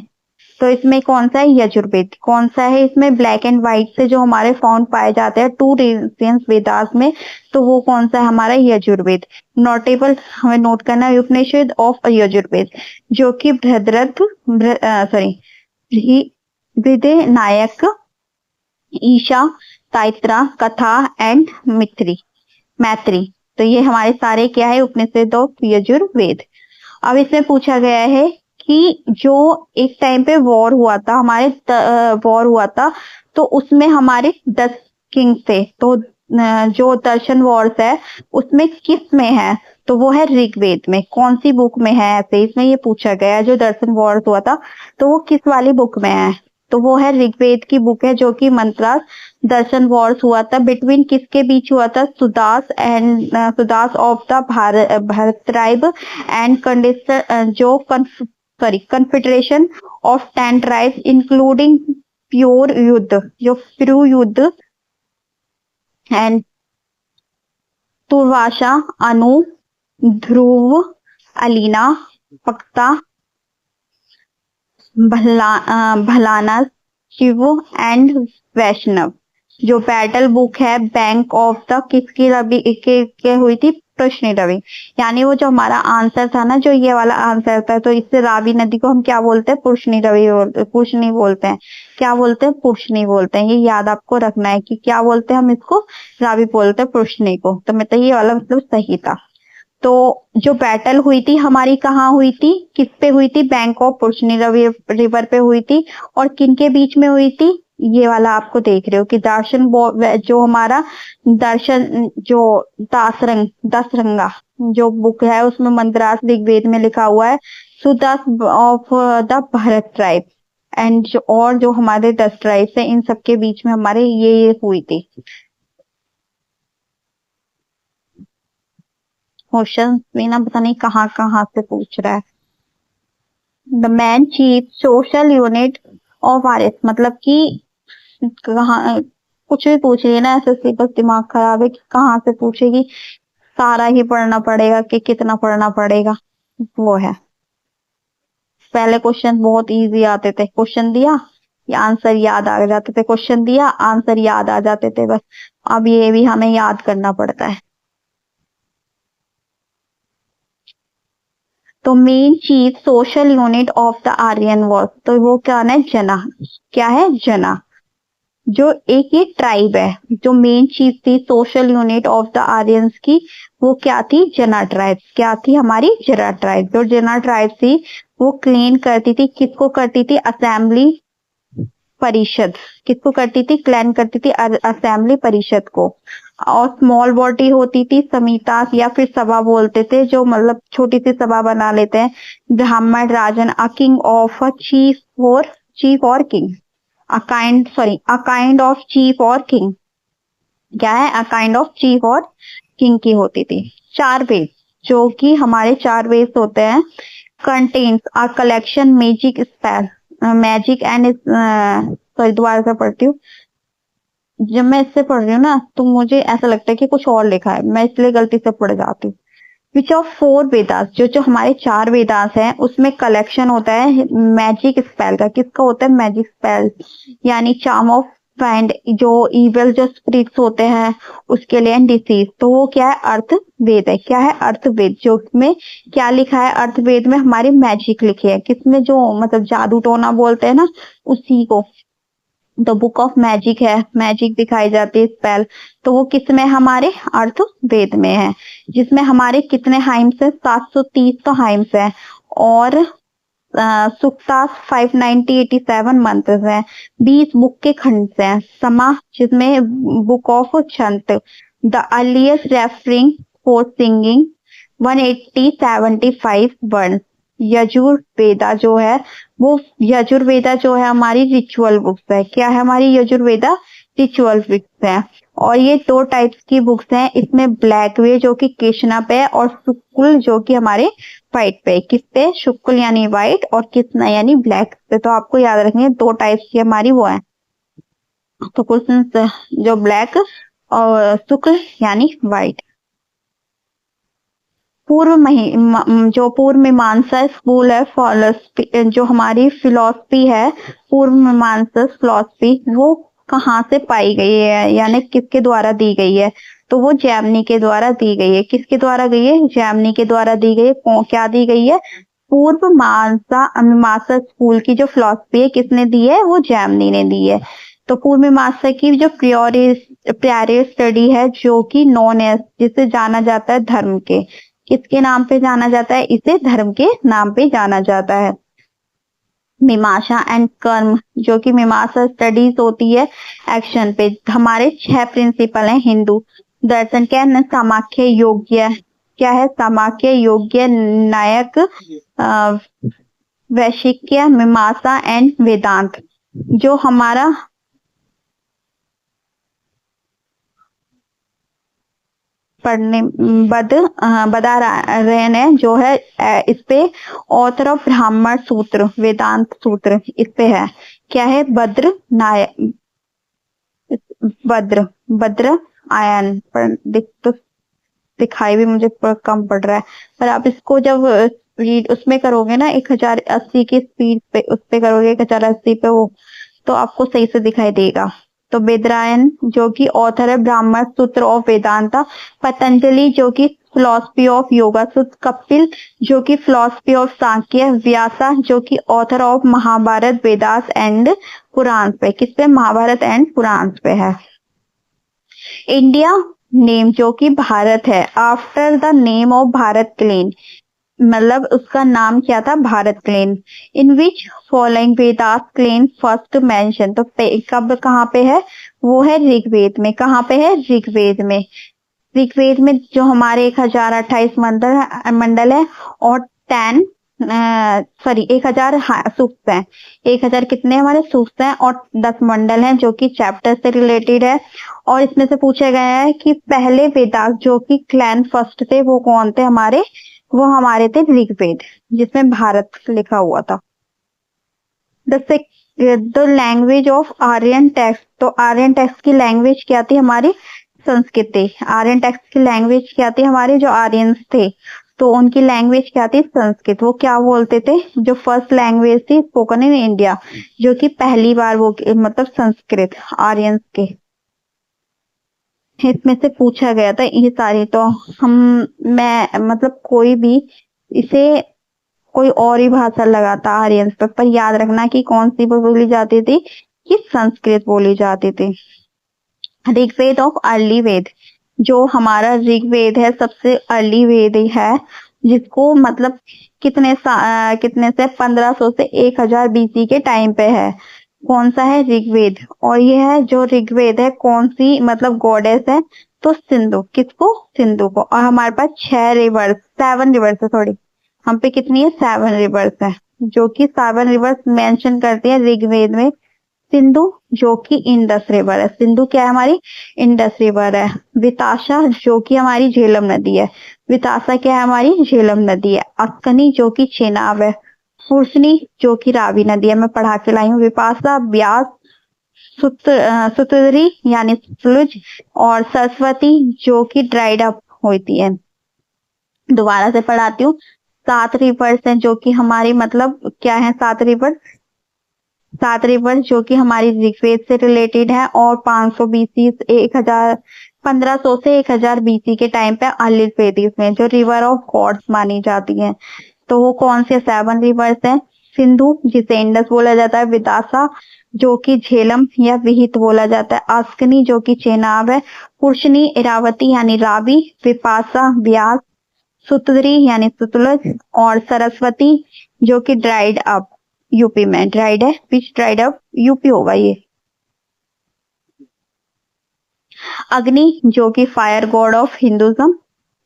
तो इसमें कौन सा है? यजुर्वेद। कौन सा है इसमें ब्लैक एंड व्हाइट से जो हमारे फाउंड पाए जाते हैं 2 रीजन्स वेदास में, तो वो कौन सा है? हमारा यजुर्वेद। नोटेबल हमें नोट करना है उपनिषद ऑफ यजुर्वेद, जो कि बृहद्रथ, सॉरी, विदे नायक, ईशा, ताइत्रा, कथा एंड मैत्री। तो ये हमारे सारे क्या है? उपनिषद ऑफ यजुर्वेद। अब इसमें पूछा गया है कि जो एक टाइम पे वॉर हुआ था, हमारे वॉर हुआ था, तो उसमें हमारे 10 किंग थे, तो जो दर्शन वॉर्स है उसमें किस में है? तो वो है ऋग्वेद में। कौन सी बुक में है? ऐसे इसमें ये पूछा गया है जो दर्शन वॉर्स हुआ था तो वो किस वाली बुक में है? तो वो है ऋग्वेद की बुक है, जो कि मंत्रास दर्शन वॉर्स हुआ था। बिटवीन किसके बीच हुआ था? Sudas of the Bharat tribe and जो कन्फेडरेशन ऑफ 10 ट्राइब्स इंक्लूडिंग प्योर युद्ध, जो प्रू युद्ध एंड तुर्वाशा, अनु, ध्रुव, अलीना, पक्ता, भलाना, शिव एंड वैष्णव। जो बैटल बुक है बैंक ऑफ द किसकी रवि के हुई थी? पुष्णी रवि। यानी वो जो हमारा आंसर था ना, जो ये वाला आंसर था, तो इससे रावी नदी को हम क्या बोलते हैं? पुष्णी रवि पुष्णी बोलते हैं। क्या बोलते हैं? पुष्णी बोलते हैं। ये याद आपको रखना है कि क्या बोलते हैं हम इसको? रावी बोलते हैं पुष्णी को। तो मतलब ये वाला मतलब सही था। तो जो बैटल हुई थी हमारी कहाँ हुई थी? किस पे हुई थी? बैंक ऑफ पुष्णी रिवर पे हुई थी। और किन के बीच में हुई थी? ये वाला आपको देख रहे हो कि दर्शन जो हमारा दर्शन जो दसरंगा जो बुक है उसमें मंदरास ऋग्वेद में लिखा हुआ है Sudas of the Bharata tribe and जो हमारे 10 ट्राइब्स है इन सबके बीच में हमारे ये हुई थी। क्वेश्चन भी ना पता नहीं कहाँ कहाँ से पूछ रहा है। The man chief social unit of RS, मतलब कि कहाँ कुछ भी पूछ रही है ना एसएससी, बस दिमाग खराब है कि कहाँ से पूछेगी, सारा ही पढ़ना पड़ेगा कि कितना पढ़ना पड़ेगा, वो है। पहले क्वेश्चन बहुत इजी आते थे, क्वेश्चन दिया या आंसर याद आ जाते थे, क्वेश्चन दिया आंसर याद आ जाते थे बस। अब ये भी हमें याद करना पड़ता है। तो main chief social unit of the Aryan was, तो वो क्या है? जना। क्या है? जना। जो एक ये ट्राइब है, जो मेन चीफ थी social unit of the Aryans की, वो क्या थी? जना ट्राइब। क्या थी? हमारी जना ट्राइब। जो जना ट्राइब थी वो क्लेम करती थी, किसको करती थी? असेंबली परिषद। किसको करती थी? क्लेम करती थी असेंबली परिषद को। और स्मॉल बॉडी होती थी समिता या फिर सभा बोलते थे, जो मतलब छोटी सी सभा बना लेते हैं। Brahmana Rajan, a king of a chief or king, a kind of chief or king. क्या है? A kind of chief or king की होती थी। चार वेद, जो कि हमारे चार वेद होते हैं, contains a collection magic spell, magic and sorry दोबारा से पढ़ती हूँ। जब मैं इससे पढ़ रही हूँ ना तो मुझे ऐसा लगता है कि कुछ और लिखा है, मैं इसलिए गलती से पढ़ जाती हूँ। विच ऑफ फोर वेदास, जो जो हमारे चार वेदास हैं उसमें कलेक्शन होता है मैजिक स्पेल का। किसका होता है? मैजिक स्पेल, यानी चार्म ऑफ फाइंड, जो इवल जो स्पिरिट्स होते हैं उसके लिए, डिसीज। तो वो क्या है? अर्थ वेद है। क्या है? अर्थ वेद। जो में क्या लिखा है? अर्थ वेद में हमारी मैजिक लिखी है। किसमें? जो मतलब जादू टोना बोलते हैं ना, उसी को। द बुक ऑफ मैजिक है, मैजिक दिखाई जाती है स्पेल। तो वो किस में? हमारे अर्थ वेद में है, जिसमें हमारे कितने हाइम्स है? 730 तो हाइम्स है। और सुक्ता 590 87 मंत्र है। 20 बुक के खंड हैं। समा, जिसमें book of chant. The earliest referring for singing 180 75 word. Yajurveda जो है वो, यजुर्वेदा जो है हमारी रिचुअल बुक्स है। क्या है हमारी यजुर्वेदा? रिचुअल बुक्स है। और ये दो टाइप्स की बुक्स हैं, इसमें ब्लैक वे जो कि कृष्णा पे, और शुक्ल जो कि हमारे व्हाइट पे। किस पे? शुक्ल यानी व्हाइट और कृष्णा यानी ब्लैक पे। तो आपको याद रखनी है दो टाइप्स की हमारी वो है। तो क्वेश्चन जो ब्लैक और शुक्ल यानी व्हाइट। जो पूर्व मीमांसा स्कूल है फिलोसफी, जो हमारी फिलोसफी है पूर्व मीमांसा फिलोसफी, वो कहाँ से पाई गई है, यानी किसके द्वारा दी गई है? तो वो जैमिनी के द्वारा दी गई है। किसके द्वारा गई है? जैमिनी के द्वारा दी गई है। क्या दी गई है? पूर्व मीमांसा स्कूल की जो फिलोसफी है किसने दी है? वो जैमिनी ने दी है। तो पूर्व मीमांसा की जो प्रियोरी स्टडी है, जो कि नॉन एज, जिसे जाना जाता है धर्म के, किसके नाम पे जाना जाता है? इसे धर्म के नाम पे जाना जाता है। मीमांसा एंड कर्म, जो कि मीमांसा स्टडीज होती है एक्शन पे। हमारे 6 प्रिंसिपल हैं हिंदू दर्शन के। सामाख्य योग्य, क्या है? सामाख्य योग्य नायक वैशिक्य मीमांसा एंड वेदांत। जो हमारा पढ़ने बदारायण है जो है इस पे ऑथर ऑफ ब्राह्मण सूत्र वेदांत सूत्र इस पे है। क्या है? भद्र नायक, भद्र भद्र आयन पर तो दिखाई भी मुझे कम पड़ रहा है, पर आप इसको जब स्पीड उसमें करोगे ना 1080 की स्पीड पे, उस पे करोगे 1080 पे वो, तो आपको सही से दिखाई देगा। तो बेदरायन जो कि ऑथर है ब्राह्मण सूत्र ऑफ वेदांता, पतंजलि जो कि फिलोसफी ऑफ योगा सूत्र, कपिल जो कि फिलोसफी ऑफ सांख्य, व्यासा जो कि author of Mahabharata Vedas and Purana पे, किस पे, महाभारत एंड पुराण पे है। इंडिया नेम जो कि भारत है, after the name of Bharat clan, मतलब उसका नाम क्या था, Bharat clan. In which following Vedas clan first mention, तो कब कहाँ पे है, वो है ऋग्वेद में। कहाँ पे है, ऋग्वेद में। ऋग्वेद में जो हमारे 1028 मंडल है और 10 सॉरी 1000 सूक्त हैं, 1000 कितने हमारे सूक्त हैं और 10 मंडल हैं जो कि चैप्टर से रिलेटेड है। और इसमें से पूछा गया है कि पहले वेदास जो कि क्लैन फर्स्ट थे वो कौन थे हमारे, वो हमारे थे ऋग्वेद, जिसमें भारत लिखा हुआ था। The language of Aryan text, तो आर्यन टेक्स्ट की लैंग्वेज क्या थी हमारी, संस्कृत। आर्यन टेक्स्ट की लैंग्वेज क्या थी, हमारे जो आर्यंस थे तो उनकी लैंग्वेज क्या थी, संस्कृत। वो क्या बोलते थे, जो फर्स्ट लैंग्वेज थी स्पोकन इन इंडिया, जो कि पहली बार वो मतलब संस्कृत आर्यंस के, इसमें से पूछा गया था ये सारी। तो मैं मतलब कोई भी इसे कोई और ही भाषा लगाता आर्यंस पर याद रखना कि कौन सी बोली जाती थी, कि संस्कृत बोली जाती थी। ऋग्वेद ऑफ अर्ली वेद, जो हमारा ऋग्वेद है सबसे अर्ली वेद है, जिसको मतलब कितने से 1500 से 1000 बीसी के टाइम पे है। कौन सा है, ऋग्वेद। और यह है जो ऋग्वेद है कौन सी मतलब गॉडेस है, तो सिंधु, किसको, सिंधु को। और हमारे पास 7 रिवर्स है, सॉरी हम पे कितनी है, 7 रिवर्स है, जो कि 7 रिवर्स मेंशन करती है ऋग्वेद में। सिंधु जो कि इंडस रिवर है, सिंधु क्या है हमारी, इंडस रिवर है। विताशा जो कि हमारी झेलम नदी है, विताशा क्या है हमारी, झेलम नदी है। अक्कनी जो कि चेनाब है। फुर्सनी जो कि रावी नदी है, मैं पढ़ा के लाई हूँ। विपाशा, ब्यास, सुतुदरी यानी सतलुज, और सरस्वती जो कि ड्राइड अप होती है। दोबारा से पढ़ाती हूँ। 7 रिवर्स हैं जो कि हमारी मतलब क्या है, 7 रिवर्स, 7 रिवर्स जो कि हमारी ऋग्वेद से रिलेटेड है। और 500 बीसी 1500 से 1000 बीसी के टाइम पे अर्ली वेदिस में जो रिवर ऑफ गॉड्स मानी जाती है, तो वो कौन से 7 रिवर्स हैं। सिंधु जिसे इंडस बोला जाता है, विदासा जो कि झेलम या विहित बोला जाता है, आस्कनी जो कि चेनाब है, पुरुषनी इरावती यानी रावी, विपासा व्यास, सुतुदरी यानी सुतलज, और सरस्वती जो कि ड्राइड अप, यूपी में ड्राइड है, विच ड्राइड अप, यूपी होगा ये। अग्नि जो कि fire God of Hinduism,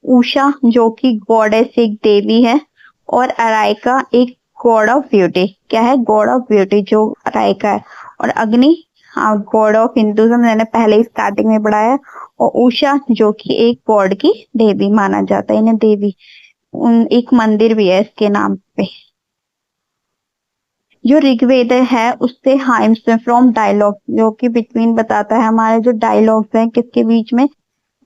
Usha जो कि गॉडेस एक देवी है, और अराइका एक गॉड ऑफ ब्यूटी, क्या है, गॉड ऑफ ब्यूटी जो अराइका है। और अग्नि गॉड ऑफ हिंदुज्म, मैंने पहले ही स्टार्टिंग में पढ़ाया। और उषा जो कि एक गॉड की देवी माना जाता है, इन्हें देवी, एक मंदिर भी है इसके नाम पे। जो ऋग्वेद है उससे हाइम्स फ्रॉम डायलॉग जो कि बिटवीन बताता है, हमारे जो डायलॉग्स हैं किसके बीच में,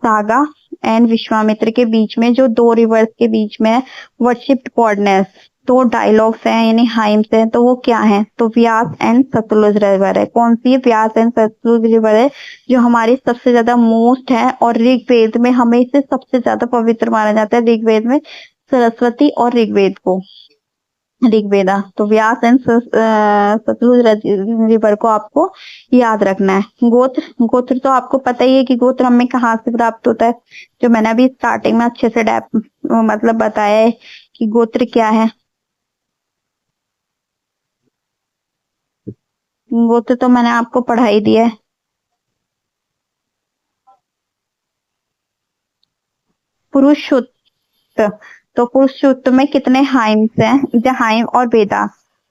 सागा एंड विश्वामित्र के बीच में, जो 2 रिवर्स के बीच में है, वर्शिप्ड गॉडनेस। तो डायलॉग्स हैं यानी हाइम्स हैं, तो वो क्या है, तो व्यास एंड सतलुज रिवर है। कौन सी है, व्यास एंड सतलुज रिवर है, जो हमारी सबसे ज्यादा मोस्ट है। और ऋग्वेद में हमें इसे सबसे ज्यादा पवित्र माना जाता है, ऋग्वेद में सरस्वती और ऋग्वेद को, ऋग्वेदा। तो व्यास एंड सतलुज रिवर को आपको याद रखना है। गोत्र, गोत्र तो आपको पता ही है कि गोत्र हमें कहाँ से प्राप्त होता है, जो मैंने अभी स्टार्टिंग में अच्छे से मतलब बताया है कि गोत्र क्या है। गोत्र तो मैंने आपको पढ़ा ही दिया है। पुरुषसूत्र, तो पुरुषसूत्र में कितने हाइम्स हैं, हाइम और वेदा।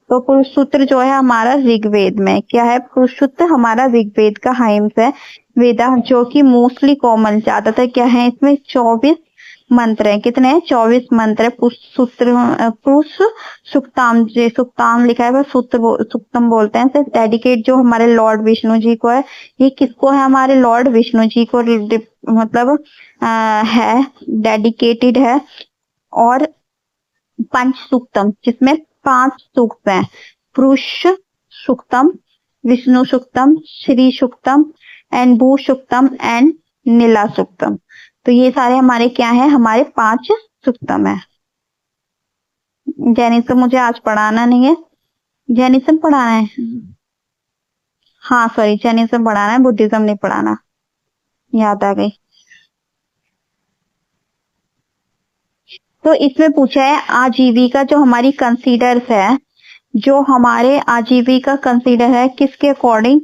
तो पुरुषसूत्र जो है हमारा ऋग्वेद में, क्या है, पुरुषसूत्र हमारा ऋग्वेद का हाइम्स है। वेदा जो कि मोस्टली कॉमन, ज्यादातर क्या है इसमें 24 मंत्र है, कितने हैं, 24 मंत्र है। पुरुष सूत्र, पुरुष सुक्ताम, सुक्ताम लिखा है, सुक्तम बोलते हैं इसे। डेडिकेट जो हमारे लॉर्ड विष्णु जी को है, ये किसको है, हमारे लॉर्ड विष्णु जी को मतलब है, डेडिकेटेड है। और पंच सूक्तम, जिसमें 5 सूक्त हैं। पुरुष सूक्तम, विष्णु सूक्तम, श्री सूक्तम एंड भू सूक्तम एंड नीला सूक्तम। तो ये सारे हमारे क्या है, हमारे 5 सूक्तम है। जैनिज्म मुझे आज पढ़ाना नहीं है, जैनिज्म पढ़ाना है, हाँ सॉरी जैनिज्म पढ़ाना है, बुद्धिज्म नहीं पढ़ाना, याद आ गई। तो इसमें पूछा है आजीविका जो हमारी कंसीडर्स है, जो हमारे आजीविका कंसीडर है किसके अकॉर्डिंग,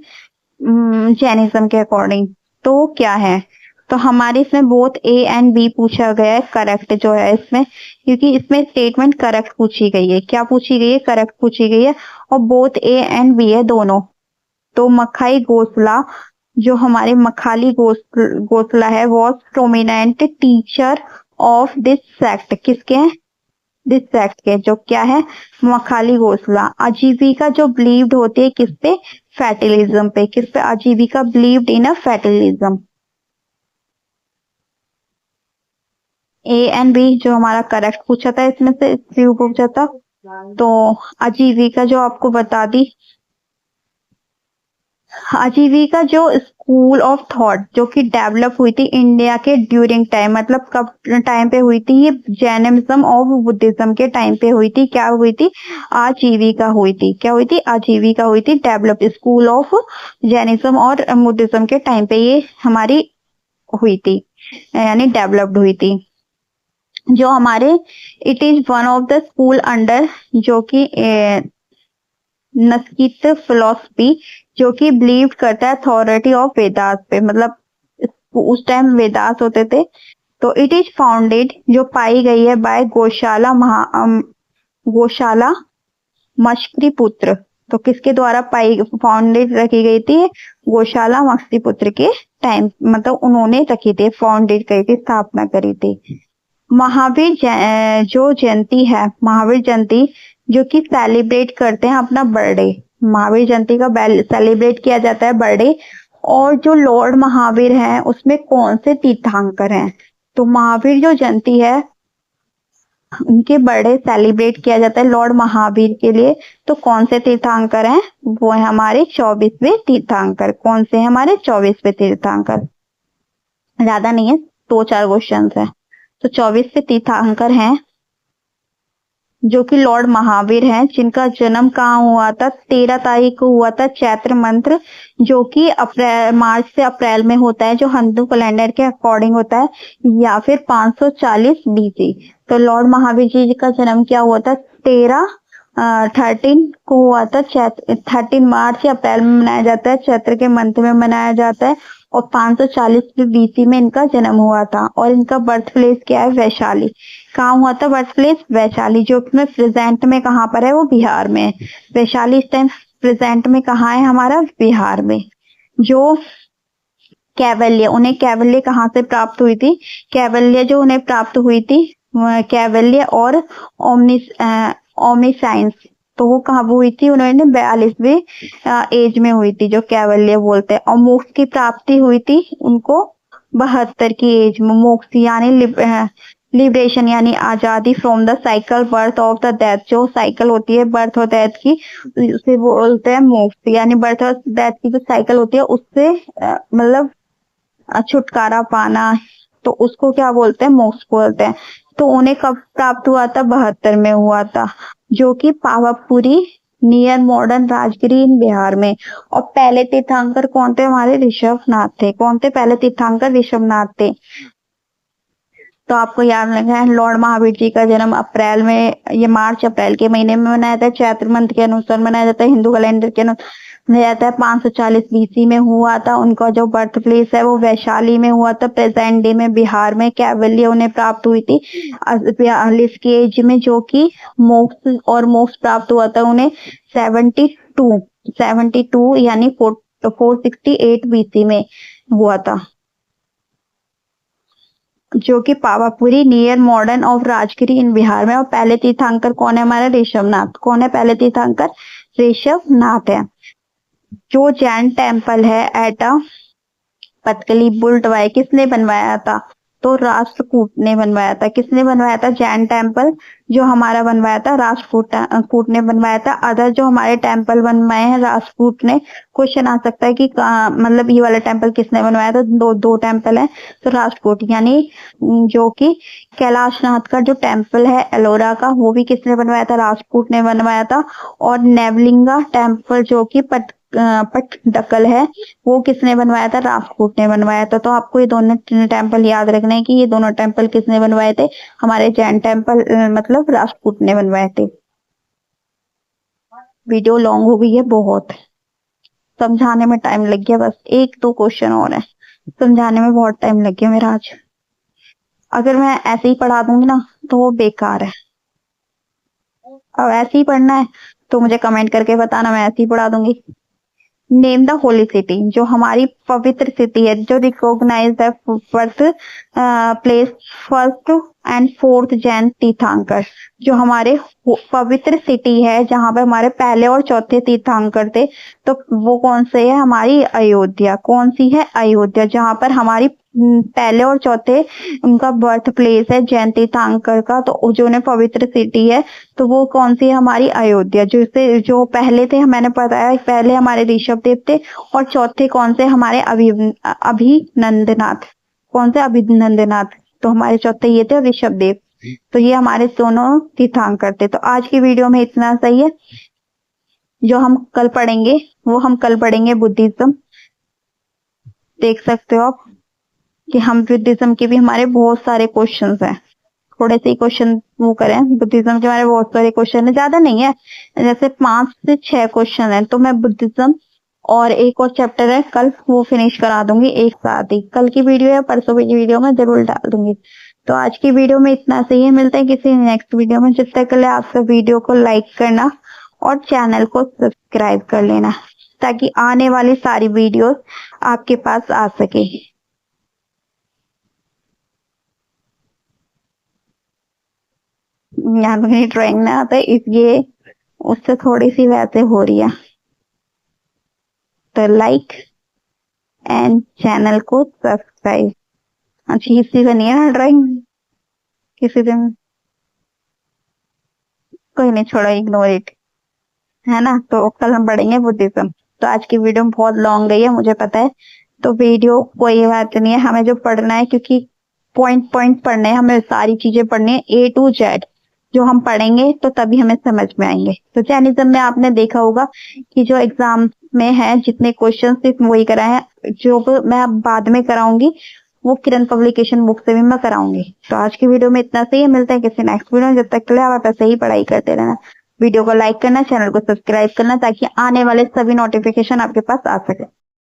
जैनिज्म के अकॉर्डिंग। तो क्या है, तो हमारे इसमें बोथ ए एंड बी पूछा गया है, करेक्ट जो है इसमें, क्योंकि इसमें स्टेटमेंट करेक्ट पूछी गई है। क्या पूछी गई है, करेक्ट पूछी गई है, और बोथ ए एंड बी है दोनों। तो मखाई गोसला जो हमारे मखाली गोसला है, was prominent teacher of this sect, किसके हैं, दिस सेक्ट के, जो क्या है, मखाली गोसला। आजीविका जो बिलीव्ड होती है किस पे, फैटिलिज्म पे, किस पे, Ajivika believed in a fatalism. A and B जो हमारा करेक्ट पूछा था, इसमें से पूछा था। तो आजीविका जो आपको बता दी, आजीविका जो स्कूल ऑफ थॉट जो कि डेवलप हुई थी इंडिया के ड्यूरिंग टाइम, मतलब कब टाइम पे हुई थी, ये जैनिज्म और बुद्धिज्म के टाइम पे हुई थी। क्या हुई थी, आजीविका हुई थी, क्या हुई थी, आजीविका हुई थी। डेवलप स्कूल ऑफ जैनिज्म और बुद्धिज्म के टाइम पे ये हमारी हुई थी, यानी डेवलप्ड हुई थी। जो हमारे it is one of the school under, जो कि नस्कित फिलोसफी, जो कि बिलीव करता है अथॉरिटी ऑफ वेदास पे, मतलब उस टाइम वेदास होते थे। तो इट इज फाउंडेड जो पाई गई है बाय गोशाला मशक्री पुत्र। तो किसके द्वारा पाई फाउंडेड रखी गई थी, गोशाला मशक्री पुत्र के टाइम, मतलब उन्होंने रखी थी, फाउंडेड करी थी, स्थापना करी थी। महावीर जो जयंती है, महावीर जयंती जो कि सेलिब्रेट करते हैं अपना बर्थडे, महावीर जयंती का सेलिब्रेट किया जाता है बर्थडे। और जो लॉर्ड महावीर हैं उसमें कौन से तीर्थंकर हैं, तो महावीर जो जयंती है उनके बर्थडे सेलिब्रेट किया जाता है लॉर्ड महावीर के लिए। तो कौन से तीर्थंकर हैं, वो है हमारे 24वें तीर्थंकर। कौन से हैं हमारे 24वें तीर्थंकर, ज्यादा नहीं है, 2-4 क्वेश्चन है। तो 24वें तीर्थंकर हैं जो कि लॉर्ड महावीर हैं, जिनका जन्म कहाँ हुआ था, 13 तारीख को हुआ था, चैत्र मंत्र, जो कि मार्च से अप्रैल में होता है, जो हिंदू कैलेंडर के अकॉर्डिंग होता है, या फिर 540 बीसी। तो लॉर्ड महावीर जी का जन्म क्या हुआ था, 13 को हुआ था, 13 मार्च या अप्रैल में मनाया जाता है, चैत्र के मंथ में मनाया जाता है, और 540 बीसी में इनका जन्म हुआ था। और इनका बर्थ प्लेस क्या है, वैशाली। कहाँ हुआ था बर्थ प्लेस, वैशाली, जो इसमें प्रेजेंट में कहाँ पर है, वो बिहार में। वैशाली इस टाइम प्रेजेंट में कहाँ है, हमारा बिहार में। जो कैवल्य, उन्हें कैवल्य कहाँ से प्राप्त हुई थी, कैवल्य जो उन्हें प्राप्त हुई थी, कैवल्य और ओमनी साइंस, तो वो कहाँ हुई थी, उन्होंने 42वें एज में हुई थी, जो कैवल्य बोलते हैं। और मोक्ष की प्राप्ति हुई थी उनको 72 की एज में। मोक्ष यानी लिबरेशन यानी आजादी from the cycle birth of the death, जो साइकिल होती है बर्थ और डेथ की, उसे बोलते हैं मोक्ष, यानी बर्थ और डेथ की जो साइकिल होती है उससे मतलब छुटकारा पाना, तो उसको क्या बोलते हैं, मोक्ष बोलते हैं। तो उन्हें कब प्राप्त हुआ था, 72 में हुआ था, जो कि Pawapuri near modern Rajagiri in Bihar में। और पहले तीर्थंकर कौन थे, हमारे ऋषभनाथ थे। कौन थे पहले तीर्थंकर, ऋषभनाथ थे। तो आपको याद रखना है लॉर्ड महावीर जी का जन्म अप्रैल में, ये मार्च अप्रैल के महीने में मनाया जाता है, चैत्र मंथ के अनुसार मनाया जाता है, हिंदू कैलेंडर के अनुसार मनाया जाता है। 540 बीसी में हुआ था। उनका जो बर्थ प्लेस है वो वैशाली में हुआ था, प्रेजेंट डे में बिहार में। कैवल्य उन्हें प्राप्त हुई थी 42 की एज में, जो कि मोक्ष प्राप्त हुआ था उन्हें 72 यानी 468 बीसी में हुआ था, जो कि Pawapuri near modern of Rajgiri in Bihar में। और पहले तीर्थंकर कौन है, हमारा ऋषभनाथ। कौन है पहले तीर्थंकर, ऋषभनाथ है। जो जैन टेम्पल है एट पतकली बुलटवाई, किसने बनवाया था, तो राष्ट्रकूट ने बनवाया था। किसने बनवाया था? जैन टेम्पल जो हमारा बनवाया था राष्ट्रकूट ने बनवाया था। अदर जो हमारे टेम्पल बनवाए हैं राष्ट्रकूट ने। क्वेश्चन आ सकता है कि मतलब ये वाला टेम्पल किसने बनवाया था? दो टेम्पल है, तो राष्ट्रकूट यानी जो कि कैलाशनाथ का जो टेम्पल है एलोरा का, वो भी किसने बनवाया था? राष्ट्रकूट ने बनवाया था। और नेवलिंगा टेम्पल जो कि पटडकल है, वो किसने बनवाया था? राष्ट्रकूट ने बनवाया था। तो आपको ये दोनों टेम्पल याद रखना है कि ये दोनों टेम्पल किसने बनवाए थे? हमारे जैन टेम्पल मतलब राष्ट्रकूट ने बनवाए थे। वीडियो लॉन्ग हो गई है बहुत, समझाने में टाइम लग गया। बस एक दो क्वेश्चन और है, समझाने में बहुत टाइम लग गया मेरा आज। अगर मैं ऐसे ही पढ़ा दूंगी ना तो वो बेकार है। अब ऐसे ही पढ़ना है तो मुझे कमेंट करके बताना, मैं ऐसे ही पढ़ा दूंगी। नेम द होली सिटी, जो हमारी पवित्र सिटी है, जो recognise the first place first and fourth Jain tirthankar, जो हमारे पवित्र सिटी है जहां पे हमारे पहले और चौथे तीर्थंकर थे, तो वो कौन से है? हमारी अयोध्या। कौन सी है? अयोध्या, जहां पर हमारी पहले और चौथे उनका बर्थ प्लेस है जैन तीर्थंकर का। तो जो उन्हें पवित्र सिटी है तो वो कौन सी है? हमारी अयोध्या। जो पहले थे मैंने बताया, पहले हमारे ऋषभ देव थे, और चौथे कौन से? हमारे अभिनंदनाथ। कौन से? अभिनंदनाथ। तो हमारे चौथे ये थे ऋषभ देव। तो ये हमारे दोनों तीर्थंकर थे। तो आज की वीडियो में इतना सही है। जो हम कल पढ़ेंगे वो हम कल पढ़ेंगे बुद्धिज्म। देख सकते हो आप कि हम बुद्धिज्म के भी हमारे बहुत सारे क्वेश्चंस हैं। थोड़े से क्वेश्चन वो करें, बुद्धिज्म के हमारे बहुत सारे क्वेश्चन है, ज्यादा नहीं है, जैसे 5 से 6 क्वेश्चन है। तो मैं बुद्धिज्म और एक और चैप्टर है कल, वो फिनिश करा दूंगी एक साथ ही। कल की वीडियो या परसों की वीडियो में जरूर डाल दूंगी। तो आज की वीडियो में इतना सही है, मिलते हैं किसी नेक्स्ट वीडियो में। जब तक के लिए आपका वीडियो को लाइक करना और चैनल को सब्सक्राइब कर लेना, ताकि आने वाली सारी वीडियोस आपके पास आ सके। यहाँ मेरी ड्राइंग ना आता है इसलिए उससे थोड़ी सी वैसे हो रही है। तो लाइक एंड चैनल को सब्सक्राइब। अच्छी सी बनी है ना ड्राइंग, किसी दिन कोई नहीं, छोड़ो, इग्नोर इट, है ना। तो कल हम पढ़ेंगे बुद्धिज्म। तो आज की वीडियो बहुत लॉन्ग गई है मुझे पता है, तो वीडियो कोई बात नहीं है। हमें जो पढ़ना है, क्योंकि पॉइंट पॉइंट पढ़ने हैं, हमें सारी चीजें पढ़नी है A to Z। जो हम पढ़ेंगे तो तभी हमें समझ में आएंगे। तो जैनिज्म में आपने देखा होगा कि जो एग्जाम में है जितने क्वेश्चन सिर्फ वही कराए हैं, जो मैं अब बाद में कराऊंगी वो किरण पब्लिकेशन बुक से भी मैं कराऊंगी। तो आज की वीडियो में इतना सही है, मिलते हैं किसी नेक्स्ट वीडियो में। जब तक के लिए आप ऐसे ही पढ़ाई करते रहना। वीडियो को लाइक करना, चैनल को सब्सक्राइब करना, ताकि आने वाले सभी नोटिफिकेशन आपके पास आ सके।